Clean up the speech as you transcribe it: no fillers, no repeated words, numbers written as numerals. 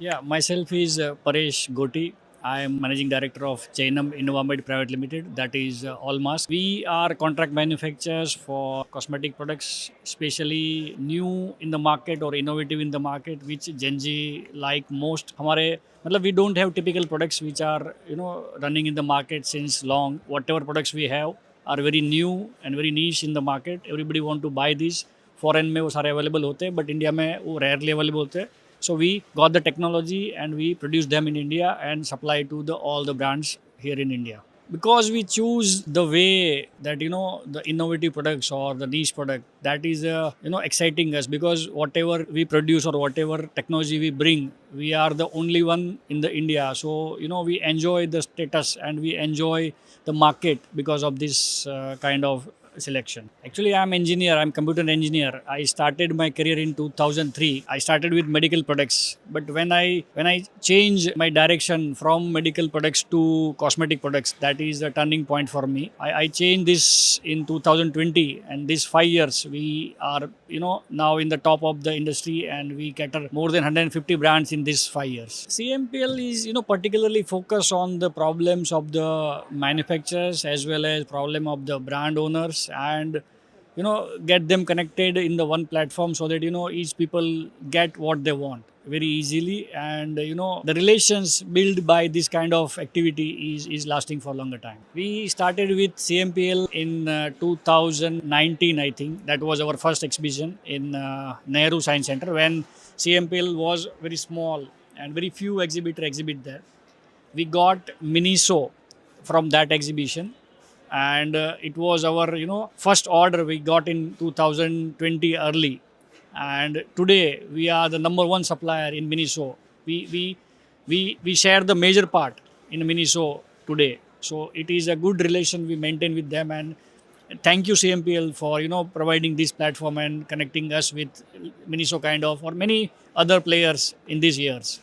Yeah, myself is Paresh Goti. I am managing director of Jainam Invameds Private Limited, that is AllMask. We are contract manufacturers for cosmetic products, especially new in the market or innovative in the market, which Gen Z like most. हमारे मतलब we don't have typical products which are running in the market since long. Whatever products we have are very new and very niche in the market. Everybody want to buy these. Foreign में वो सारे available होते हैं but India में वो rarely available होते हैं. So we got the technology and we produce them in India and supply to the all the brands here in India. Because we choose the way that the innovative products or the niche product that is exciting us, because whatever we produce or whatever technology we bring, we are the only one in the India. So we enjoy the status and we enjoy the market because of this kind of selection. Actually, I'm engineer. I'm computer engineer. I started my career in 2003. I started with medical products, but when I changed my direction from medical products to cosmetic products, that is a turning point for me. I changed this in 2020, and these 5 years we are now in the top of the industry, and we cater more than 150 brands in these 5 years. CMPL is particularly focused on the problems of the manufacturers as well as problem of the brand owners, and get them connected in the one platform so that each people get what they want very easily, and the relations built by this kind of activity is lasting for a longer time. We started with CMPL in 2019. I think that was our first exhibition in Nehru Science Center, when CMPL was very small and very few exhibitors exhibit there. We got Miniso from that exhibition, and it was our first order we got in 2020 early, and today we are the number one supplier in Miniso. We share the major part in Miniso today, so it is a good relation we maintain with them. And thank you CMPL for providing this platform and connecting us with Miniso kind of or many other players in these years.